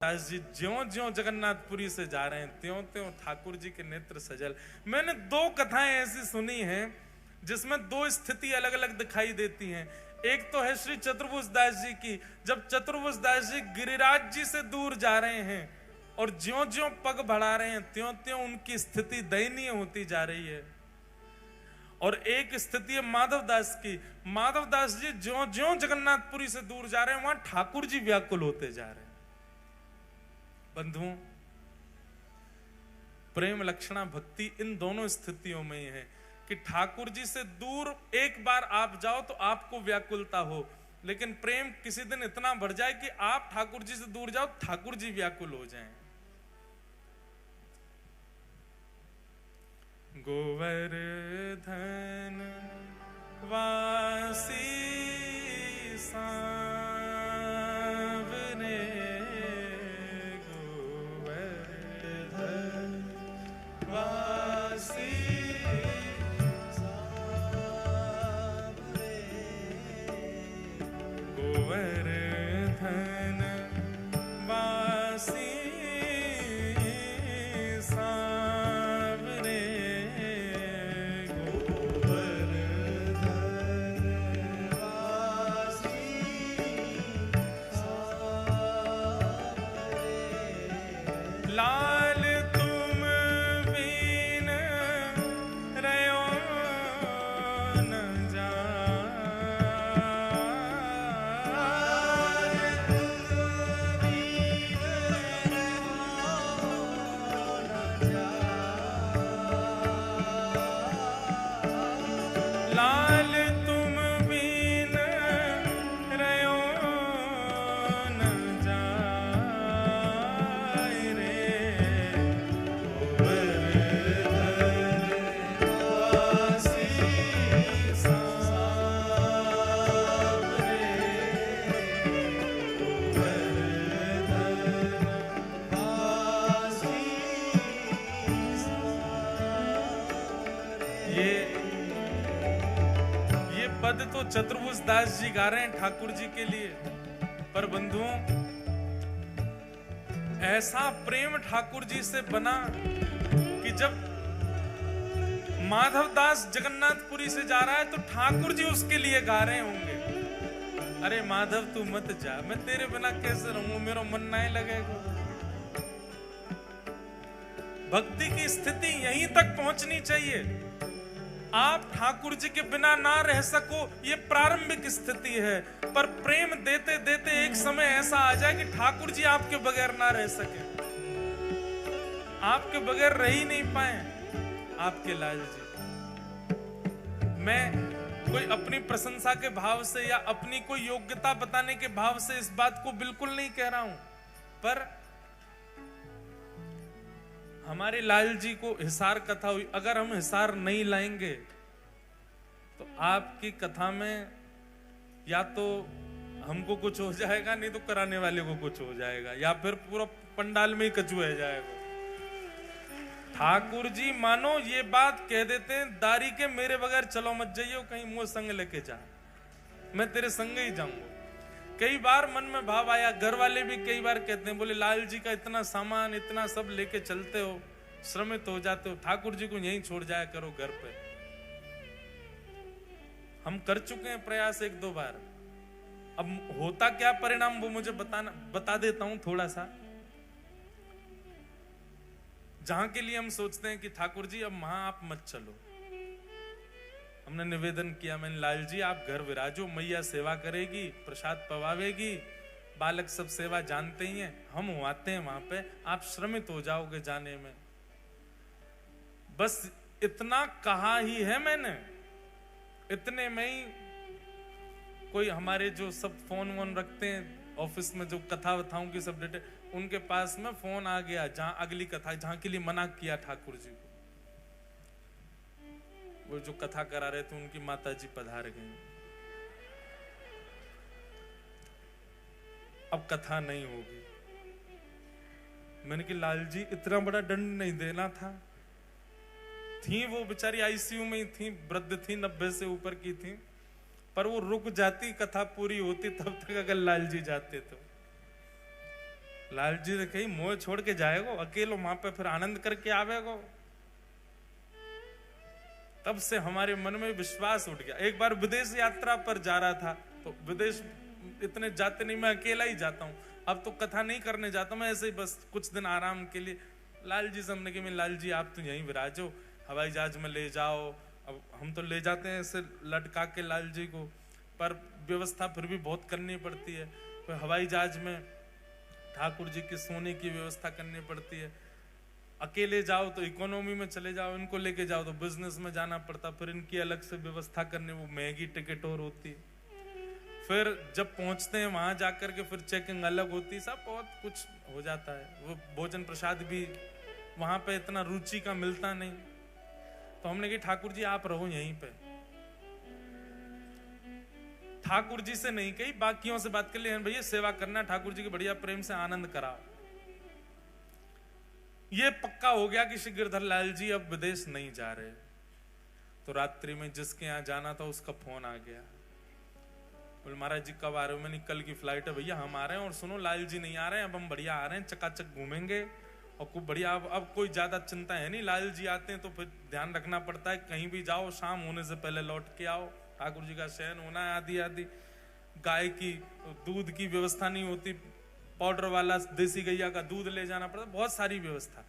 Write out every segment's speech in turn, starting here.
दास जी ज्यों ज्यों जगन्नाथपुरी से जा रहे हैं त्यों त्यों ठाकुर जी के नेत्र सजल। मैंने दो कथाएं ऐसी सुनी हैं जिसमें दो स्थिति अलग अलग दिखाई देती हैं। एक तो है श्री चतुर्भुज दास जी की, जब चतुर्भुज दास जी गिरिराज जी से दूर जा रहे हैं और ज्यों ज्यों पग बढ़ा रहे हैं त्यों त्यों उनकी स्थिति दयनीय होती जा रही है। और एक स्थिति है माधव दास की, माधव दास जी ज्यों ज्यों जगन्नाथपुरी से दूर जा रहे हैं वहां ठाकुर जी व्याकुल होते जा रहे हैं। बंधुओं, प्रेम लक्षणा भक्ति इन दोनों स्थितियों में ही है कि ठाकुर जी से दूर एक बार आप जाओ तो आपको व्याकुलता हो, लेकिन प्रेम किसी दिन इतना बढ़ जाए कि आप ठाकुर जी से दूर जाओ ठाकुर जी व्याकुल हो जाएं। गोवर्धन वासी सांवरे, गोवर्धन वासी सांवरे, गोवर्धन वासी लाल तुम बिन रयो न जाए, लाल तुम बिन रयो न जाए रे, ये पद तो चतुर्भुज दास जी गा रहे हैं ठाकुर जी के लिए। पर बंधुओं, ऐसा प्रेम ठाकुर जी से बना कि जब माधव दास जगन्नाथपुरी से जा रहा है तो ठाकुर जी उसके लिए गा रहे होंगे, अरे माधव तू मत जा, मैं तेरे बिना कैसे रहूं, मेरा मन नहीं लगेगा। भक्ति की स्थिति यहीं तक पहुंचनी चाहिए। आप ठाकुर जी के बिना ना रह सको ये प्रारंभिक स्थिति है, पर प्रेम देते देते एक समय ऐसा आ जाए कि ठाकुर जी आपके बगैर ना रह सके, आपके बगैर रह ही नहीं पाए आपके लाल जी। मैं कोई अपनी प्रशंसा के भाव से या अपनी कोई योग्यता बताने के भाव से इस बात को बिल्कुल नहीं कह रहा हूं, पर हमारे लाल जी को हिसार कथा हुई, अगर हम हिसार नहीं लाएंगे तो आपकी कथा में या तो हमको कुछ हो जाएगा, नहीं तो कराने वाले को कुछ हो जाएगा, या फिर पूरा पंडाल में ही कचुआ जाएगा। ठाकुर जी मानो ये बात कह देते हैं, दारी के मेरे बगैर चलो मत जाइयो, कहीं मुझे संग लेके जा, मैं तेरे संग ही जाऊंगा। कई बार मन में भाव आया, घर वाले भी कई बार कहते हैं, बोले लाल जी का इतना सामान इतना सब लेके चलते हो, श्रमित हो जाते हो, ठाकुर जी को यहीं छोड़ जाया करो घर पे। हम कर चुके हैं प्रयास एक दो बार, अब होता क्या परिणाम वो मुझे बता देता हूं थोड़ा सा। जहां के लिए हम सोचते हैं कि ठाकुर जी अब वहां आप मत चलो, हमने निवेदन किया, मैंने लाल जी आप घर विराजो, मैया सेवा करेगी, प्रसाद पवावेगी, बालक सब सेवा जानते ही हैं, हम आते हैं वहां पे, आप श्रमित हो जाओगे जाने में। बस इतना कहा ही है मैंने, इतने में ही कोई हमारे जो सब फोन वोन रखते हैं ऑफिस में, जो कथा वथाओं की सब डेटे, उनके पास में फोन आ गया जहां अगली कथा, जहां के लिए मना किया ठाकुर जी को, वो जो कथा करा रहे थे उनकी माता जी पधार गई, अब कथा नहीं होगी। मैंने कि लाल जी इतना बड़ा दंड नहीं देना था, थी वो बेचारी आईसीयू में ही थी, वृद्ध थी, 90 से ऊपर की थी, पर वो रुक जाती, कथा पूरी होती तब तक अगर लाल जी जाते तो। लाल जी ने कही मोह छोड़ के जाएगो अकेलो वहां पे फिर आनंद करके आवेगो। तब से हमारे मन में विश्वास उठ गया। एक बार विदेश यात्रा पर जा रहा था, तो विदेश इतने जाते नहीं, मैं अकेला ही जाता हूँ। अब तो कथा नहीं करने जाता मैं, ऐसे ही बस कुछ दिन आराम के लिए। लाल जी से हमने कहा लाल जी आप तो यहीं विराजो, हवाई जहाज में ले जाओ। अब हम तो ले जाते हैं ऐसे लटका के लाल जी को, पर व्यवस्था फिर भी बहुत करनी पड़ती है। फिर हवाई जहाज में ठाकुर जी के सोने की व्यवस्था करनी पड़ती है। अकेले जाओ तो इकोनॉमी में चले जाओ, इनको लेके जाओ तो बिजनेस में जाना पड़ता, फिर इनकी अलग से व्यवस्था करनी, वो महंगी टिकट और होती है। फिर जब पहुंचते हैं वहां जाकर के फिर चेकिंग अलग होती है, सब बहुत कुछ हो जाता है। वो भोजन प्रसाद भी वहां पे इतना रुचि का मिलता नहीं। तो हमने कहा ठाकुर जी आप रहो यहीं पे। ठाकुर जी से नहीं कही, बाकियों से बात कर ली, भैया सेवा करना, ठाकुर जी के बढ़िया प्रेम से आनंद कराओ। ये पक्का हो गया कि श्री गिरधर लाल जी अब विदेश नहीं जा रहे। तो रात्रि में जिसके यहाँ जाना था उसका फोन आ गया, बोले महाराज जी कब आ रहे हो? मैंने कल की फ्लाइट है भैया, हम आ रहे हैं। और सुनो लाल जी नहीं आ रहे हैं, अब हम बढ़िया आ रहे हैं, चकाचक घूमेंगे और खूब बढ़िया। अब कोई ज्यादा चिंता है नहीं, लाल जी आते हैं तो फिर ध्यान रखना पड़ता है, कहीं भी जाओ शाम होने से पहले लौट के आओ, ठाकुर जी का शयन होना है आदि आदि। गाय की दूध की व्यवस्था नहीं होती, पाउडर वाला देसी गैया का दूध ले जाना पड़ता, बहुत सारी व्यवस्था।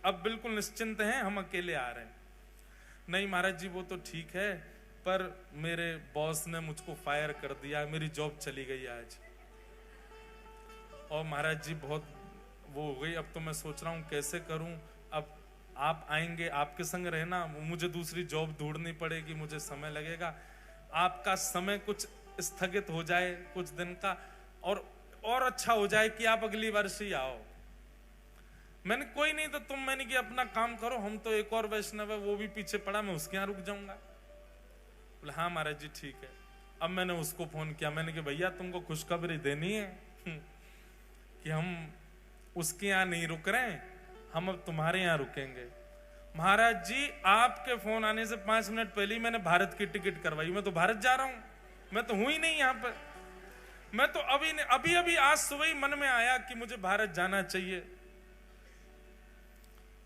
अब बिल्कुल निश्चिंत हैं, हम अकेले आ रहे हैं। नहीं महाराज जी वो तो ठीक है, पर मेरे बॉस ने मुझको फायर कर दिया, मेरी जॉब चली गई आज। और महाराज जी बहुत वो हो गई, अब तो मैं सोच रहा हूँ कैसे करूं। अब आप आएंगे, आपके संग रहना, मुझे दूसरी जॉब ढूंढनी पड़ेगी, मुझे समय लगेगा। आपका समय कुछ स्थगित हो जाए कुछ दिन का, और अच्छा हो जाए कि आप अगली वर्ष ही आओ। मैंने कोई नहीं तो तुम, मैंने कि अपना काम करो, हम तो एक और वैष्णव है वो भी पीछे पड़ा, मैं उसके यहाँ रुक जाऊंगा। बोले हाँ महाराज जी ठीक है। अब मैंने उसको फोन किया, मैंने कि भैया तुमको खुशखबरी देनी है कि हम उसके यहाँ नहीं रुक रहे हैं, हम अब तुम्हारे यहाँ रुकेंगे। महाराज जी आपके फोन आने से 5 मिनट पहले ही मैंने भारत की टिकट करवाई, मैं तो भारत जा रहा हूं, मैं तो हूं ही नहीं यहाँ पर। मैं तो अभी आज सुबह ही मन में आया कि मुझे भारत जाना चाहिए।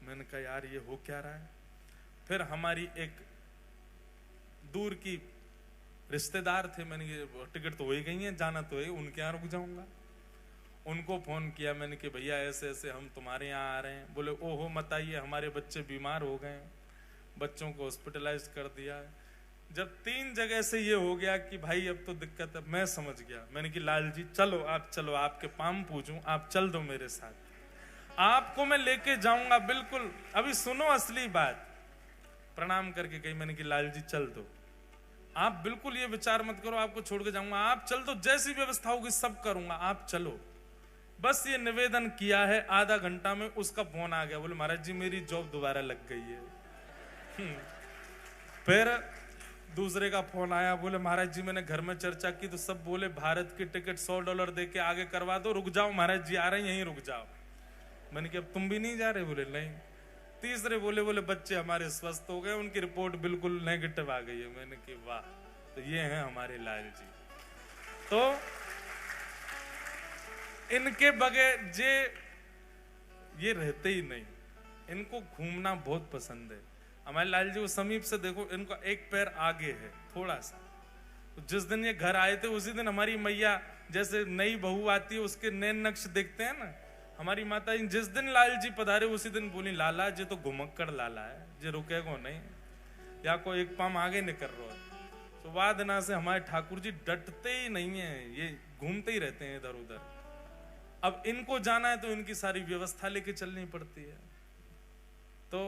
मैंने कहा यार ये हो क्या रहा है। फिर हमारी एक दूर की रिश्तेदार थे, मैंने टिकट तो हो ही गई है, जाना तो है, उनके यहाँ रुक जाऊंगा। उनको फोन किया मैंने कि भैया ऐसे ऐसे हम तुम्हारे यहाँ आ रहे हैं। बोले ओहो मत आइए, हमारे बच्चे बीमार हो गए, बच्चों को हॉस्पिटलाइज कर दिया है। जब 3 जगह से ये हो गया कि भाई अब तो दिक्कत है, मैं समझ गया। मैंने कि लाल जी चलो, आप चलो, आपके पाम पूजूं, आप चल दो मेरे साथ, आपको मैं लेके जाऊंगा बिल्कुल। अभी सुनो असली बात। प्रणाम करके कही मैंने कि लाल जी चल दो, आप बिल्कुल ये विचार मत करो आपको छोड़ के जाऊंगा, आप चल दो, जैसी व्यवस्था होगी सब करूंगा, आप चलो। बस ये निवेदन किया है, आधा घंटा में उसका फोन आ गया। बोले महाराज जी मेरी जॉब दोबारा लग गई है। फिर दूसरे का फोन आया, बोले महाराज जी मैंने घर में चर्चा की तो सब बोले भारत की टिकट $100 दे के आगे करवा दो, रुक जाओ महाराज जी आ रहे हैं, यहीं रुक जाओ। मैंने कहा अब तुम भी नहीं जा रहे? बोले नहीं। तीसरे बोले बच्चे हमारे स्वस्थ हो गए, उनकी रिपोर्ट बिल्कुल नेगेटिव आ गई है। मैंने कहा वाह, तो ये हैं हमारे लाल जी। तो इनके बगैर ये रहते ही नहीं, इनको घूमना बहुत पसंद है। हमारे लाल जी को समीप से देखो, इनका एक पैर आगे है थोड़ा सा। तो जिस दिन ये घर आए थे उसी दिन हमारी मैया, जैसे नई बहू आती है उसके नैन नक्श देखते हैं ना, हमारी माता जिस दिन लाल जी पधारे उसी दिन बोली लाला जी तो घुमक्कड़ लाला है, जे रुकेगो नहीं, या कोई एक पाम आगे निकल रहा है। तो वादना से हमारे ठाकुर जी डटते ही नहीं है, ये घूमते ही रहते हैं इधर उधर। अब इनको जाना है तो इनकी सारी व्यवस्था लेके चलनी पड़ती है। तो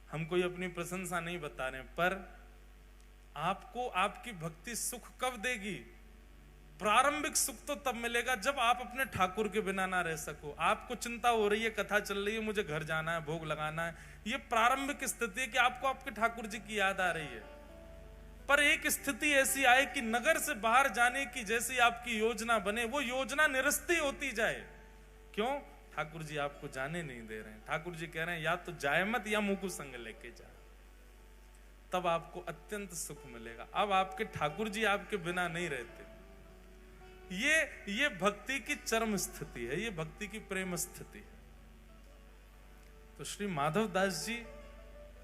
हम कोई अपनी प्रशंसा नहीं बता रहे, पर आपको आपकी भक्ति सुख कब देगी? प्रारंभिक सुख तो तब मिलेगा जब आप अपने ठाकुर के बिना ना रह सको। आपको चिंता हो रही है, कथा चल रही है, मुझे घर जाना है, भोग लगाना है, ये प्रारंभिक स्थिति है कि आपको आपके ठाकुर जी की याद आ रही है। पर एक स्थिति ऐसी आए कि नगर से बाहर जाने की जैसी आपकी योजना बने, वो योजना निरस्ती होती जाए। क्यों? ठाकुर जी आपको जाने नहीं दे रहे हैं। ठाकुर जी कह रहे हैं या तो जाए मत या मुंह को संग लेके जा, तब आपको अत्यंत सुख मिलेगा। अब आपके ठाकुर जी आपके बिना नहीं रहते। ये भक्ति की चरम स्थिति है, ये भक्ति की प्रेम स्थिति है। तो श्री माधव दास जी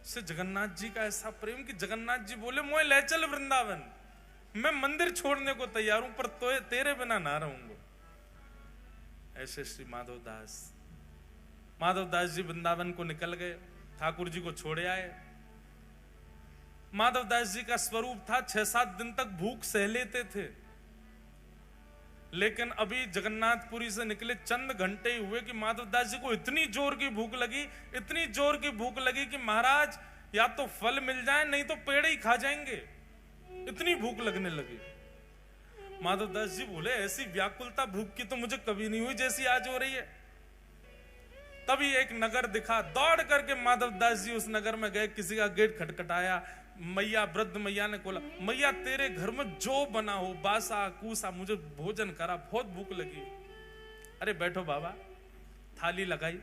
से जगन्नाथ जी का ऐसा प्रेम कि जगन्नाथ जी बोले मोए ले चल वृंदावन, मैं मंदिर छोड़ने को तैयार हूं पर तो तेरे बिना ना रहूंगा। ऐसे श्री माधव दास जी वृंदावन को निकल गए, ठाकुर जी को छोड़े आए। माधव दास जी का स्वरूप था 6-7 दिन तक भूख सह लेते थे, लेकिन अभी जगन्नाथपुरी से निकले चंद घंटे ही हुए कि माधव दास जी को इतनी जोर की भूख लगी कि महाराज या तो फल मिल जाए नहीं तो पेड़ ही खा जाएंगे, इतनी भूख लगने लगी। माधव दास जी बोले ऐसी व्याकुलता भूख की तो मुझे कभी नहीं हुई जैसी आज हो रही है। तभी एक नगर दिखा, दौड़ करके माधव दास जी उस नगर में गए, किसी का गेट खटखटाया। मैया, वृद्ध मैया ने बोला मैया तेरे घर में जो बना हो बासा कूसा मुझे भोजन करा, बहुत भूख लगी। अरे बैठो बाबा, थाली लगाई,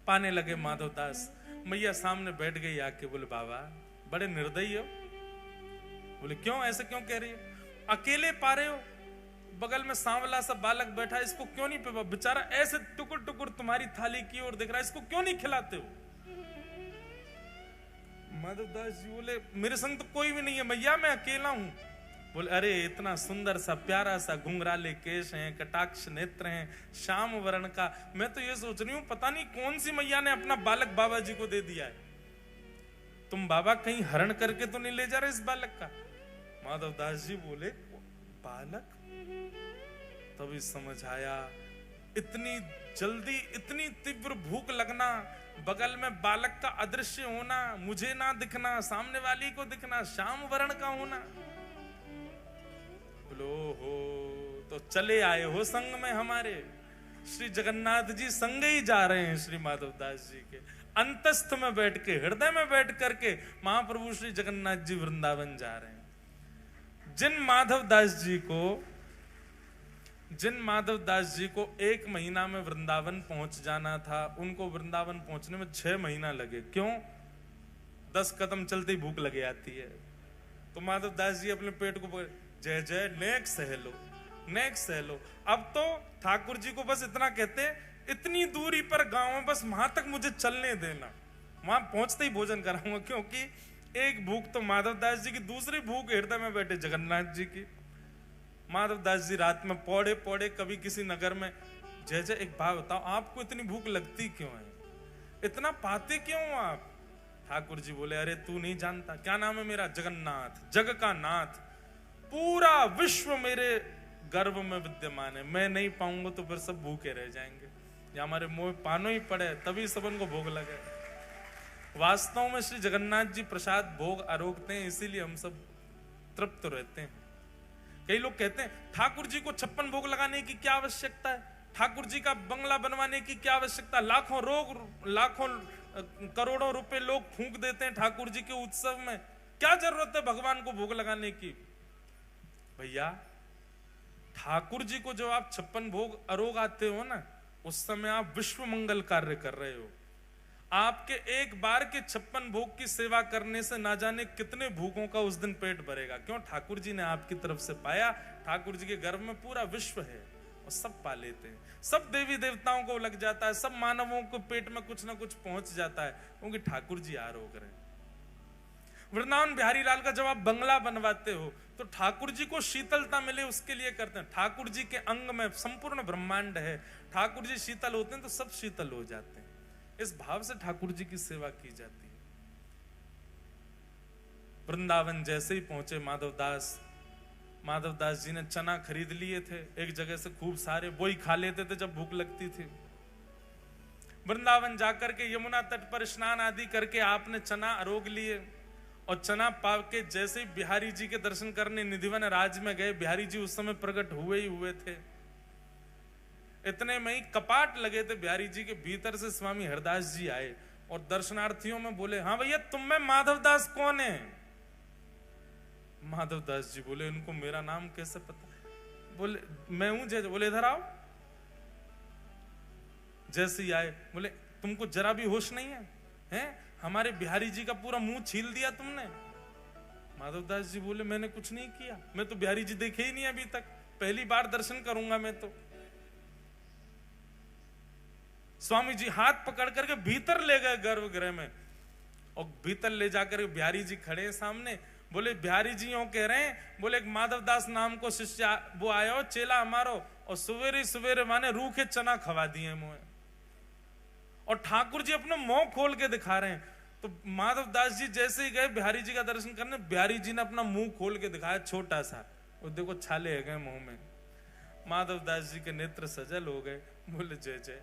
पाने लगे माधव दास। मैया सामने बैठ गई आके, बोले बाबा बड़े निर्दयी हो। बोले क्यों, ऐसे क्यों कह रही है? अकेले पा रहे हो, बगल में सांवला सा बालक बैठा है, इसको क्यों नहीं पे, बेचारा ऐसे टुकुर टुकुर तुम्हारी थाली की ओर देख रहा है, इसको क्यों नहीं खिलाते हो? माधव दास जी बोले मेरे संग तो कोई भी नहीं है मैया, मैं अकेला हूं। बोले अरे इतना सुंदर सा प्यारा सा घुंघराले केश हैं, कटाक्ष नेत्र हैं, श्याम वर्ण का, मैं तो ये सोच रही हूं पता नहीं कौन सी मैया ने अपना बालक बाबा जी को दे दिया है। तुम बाबा कहीं हरण करके तो नहीं ले जा रहे इस बालक का? माधव दास जी बोले बालक? तभी समझ आया, इतनी जल्दी इतनी तीव्र भूख लगना, बगल में बालक का अदृश्य होना, मुझे ना दिखना, सामने वाली को दिखना, श्याम वर्ण का होना। बोलो हो तो चले आए हो संग में हमारे। श्री जगन्नाथ जी संग ही जा रहे हैं श्री माधव दास जी के, अंतस्थ में बैठ के, हृदय में बैठ करके महाप्रभु श्री जगन्नाथ जी वृंदावन जा रहे हैं। जिन माधव दास जी को 1 महीना में वृंदावन पहुंच जाना था, उनको वृंदावन पहुंचने में 6 महीना लगे। क्यों? 10 कदम चलते ही भूख लगे आती है। तो माधव दास जी अपने पेट को जय जय नेक्स्ट सह लो। अब तो ठाकुर जी को बस इतना कहते हैं, इतनी दूरी पर गांव है, बस वहां तक मुझे चलने देना, वहां पहुंचते ही भोजन कराऊंगा। क्योंकि एक भूख तो माधव दास जी की, दूसरी भूख हृदय में बैठे जगन्नाथ जी की। माधव दास जी रात में पौड़े पौड़े कभी किसी नगर में, जय जय एक बात बताओ, आपको इतनी भूख लगती क्यों है, इतना पाते क्यों आप? ठाकुर जी बोले अरे तू नहीं जानता, क्या नाम है मेरा? जगन्नाथ, जग का नाथ, पूरा विश्व मेरे गर्भ में विद्यमान है, मैं नहीं पाऊंगा तो फिर सब भूखे रह जाएंगे, या हमारे मुंह पानो ही पड़े तभी सबन को भोग लगे। वास्तव में श्री जगन्नाथ जी प्रसाद भोग आरोगते हैं, इसीलिए हम सब तृप्त रहते हैं। कई लोग कहते हैं ठाकुर जी को 56 भोग लगाने की क्या आवश्यकता है, ठाकुर जी का बंगला बनवाने की क्या आवश्यकता, लाखों करोड़ों रुपए लोग फूंक देते हैं ठाकुर जी के उत्सव में, क्या जरूरत है भगवान को भोग लगाने की? भैया ठाकुर जी को जो आप 56 भोग आरोग आते हो ना, उस समय आप विश्व मंगल कार्य कर रहे हो। आपके एक बार के 56 भोग की सेवा करने से ना जाने कितने भूखों का उस दिन पेट भरेगा। क्यों? ठाकुर जी ने आपकी तरफ से पाया, ठाकुर जी के गर्भ में पूरा विश्व है और सब पा लेते हैं, सब देवी देवताओं को लग जाता है, सब मानवों को पेट में कुछ ना कुछ पहुंच जाता है, क्योंकि ठाकुर जी आरोग रहे हैं। वृंदावन बिहारी लाल का जब आप बंगला बनवाते हो तो ठाकुर जी को शीतलता मिले उसके लिए करते हैं। ठाकुर जी के अंग में संपूर्ण ब्रह्मांड है, ठाकुर जी शीतल होते हैं तो सब शीतल हो जाते हैं, इस भाव से ठाकुर जी की सेवा की जाती है। वृंदावन जैसे ही पहुंचे माधव दास जी ने चना खरीद लिए थे एक जगह से खूब सारे, वही खा लेते थे जब भूख लगती थी। वृंदावन जाकर के यमुना तट पर स्नान आदि करके आपने चना आरोग लिए, और चना पाव के जैसे ही बिहारी जी के दर्शन करने निधिवन राज में गए, बिहारी जी उस समय प्रकट हुए ही हुए थे। इतने में ही कपाट लगे थे बिहारी जी के, भीतर से स्वामी हरदास जी आए और दर्शनार्थियों में बोले हाँ भैया तुम में माधव दास कौन है? माधव दास जी बोले इनको मेरा नाम कैसे पता? बोले मैं हूं जय। बोले इधर आओ। जैसे ही आए बोले तुमको जरा भी होश नहीं है, हैं? हमारे बिहारी जी का पूरा मुंह छील दिया तुमने। माधव दास जी बोले मैंने कुछ नहीं किया, मैं तो बिहारी जी देखे ही नहीं अभी तक, पहली बार दर्शन करूंगा मैं तो। स्वामी जी हाथ पकड़ करके भीतर ले गए गर्भगृह में, और भीतर ले जाकर बिहारी जी खड़े हैं सामने। बोले बिहारी जी यूं कह रहे हैं, बोले एक माधवदास नाम को शिष्य वो आया हो, चेला हमारो, और सवेरे सवेरे माने रूखे चना खवा दिए मुंह, और ठाकुर जी अपना मुंह खोल के दिखा रहे हैं। तो माधवदास जी जैसे ही गए बिहारी जी का दर्शन करने, बिहारी जी ने अपना मुंह खोल के दिखाया छोटा सा, और देखो छाले है गए मुंह में। माधवदास जी के नेत्र सजल हो गए, बोले जय जय।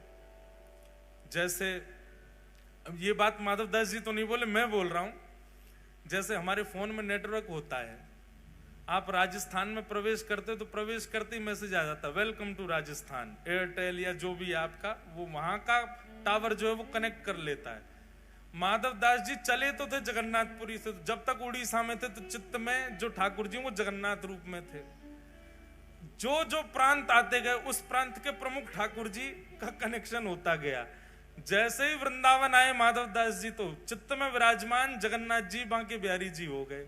जैसे अब ये बात माधवदास जी तो नहीं बोले, मैं बोल रहा हूं। जैसे हमारे फोन में नेटवर्क होता है, आप राजस्थान में प्रवेश करते तो प्रवेश करते ही मैसेज आ जाता वेलकम टू राजस्थान। एयरटेल या जो भी आपका, वो वहां का टावर जो है वो कनेक्ट कर लेता है। माधवदास जी चले तो थे जगन्नाथपुरी से, जब तक उड़ीसा में थे तो चित्त में जो ठाकुर जी वो जगन्नाथ रूप में थे। जो जो प्रांत आते गए उस प्रांत के प्रमुख ठाकुर जी का कनेक्शन होता गया। जैसे ही वृंदावन आए माधवदास जी तो चित्त में विराजमान जगन्नाथ जी बांके बिहारी जी हो गए।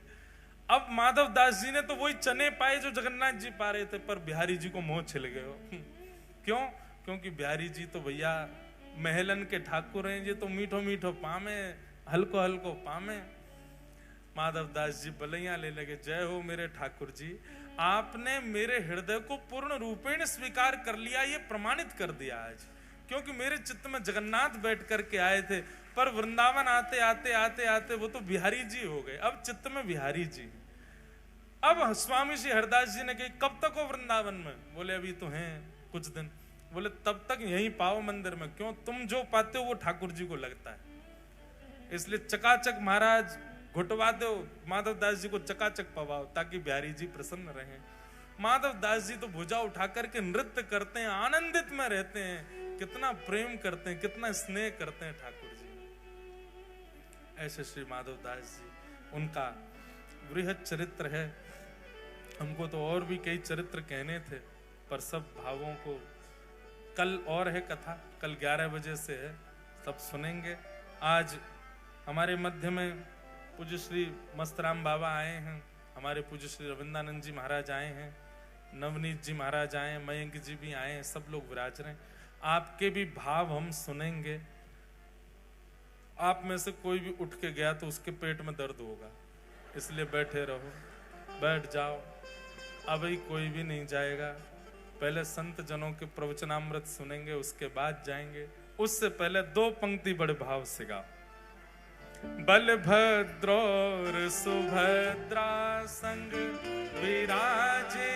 अब माधवदास जी ने तो वही चने पाए जो जगन्नाथ जी पा रहे थे, पर बिहारी जी को मोह छिल गए हो। क्यों? क्योंकि बिहारी जी तो भैया महलन के ठाकुर हैं, ये तो मीठो मीठो पामे, हल्को हल्को पामे। माधवदास जी बलैया ले लगे, जय हो मेरे ठाकुर जी, आपने मेरे हृदय को पूर्ण रूपेण स्वीकार कर लिया, ये प्रमाणित कर दिया आज। क्योंकि मेरे चित्त में जगन्नाथ बैठ करके आए थे, पर वृंदावन आते आते आते आते वो तो बिहारी जी हो गए, अब चित्त में बिहारी जी। अब स्वामी श्री हरदास जी ने कही कब तक हो वृंदावन में? बोले अभी तो हैं कुछ दिन। बोले तब तक यहीं पाओ मंदिर में। क्यों? तुम जो पाते हो वो ठाकुर जी को लगता है, इसलिए चकाचक महाराज घुटवा दो, माधवदास जी को चकाचक पवाओ ताकि बिहारी जी प्रसन्न रहें। माधवदास जी तो भुजा उठा करके नृत्य करते हैं, आनंदित में रहते हैं, कितना प्रेम करते हैं, कितना स्नेह करते हैं ठाकुर जी। ऐसे श्री माधवदास जी, उनका बृहद चरित्र है। हमको तो और भी कई चरित्र कहने थे, पर सब भावों को कल और है कथा, कल 11 बजे से है, सब सुनेंगे। आज हमारे मध्य में पूज्य श्री मस्तराम बाबा आए हैं, हमारे पूज्य श्री रविंदानंद जी महाराज आए हैं, नवनीत जी महाराज आए हैं, मयंक जी भी आए हैं, सब लोग विराज रहे हैं। आपके भी भाव हम सुनेंगे। आप में से कोई भी उठ के गया तो उसके पेट में दर्द होगा, इसलिए बैठे रहो, बैठ जाओ। अभी कोई भी नहीं जाएगा, पहले संत जनों के प्रवचनामृत सुनेंगे, उसके बाद जाएंगे। उससे पहले 2 पंक्ति बड़े भाव से गाओ। बलभद्र और सुभद्रा संग विराजे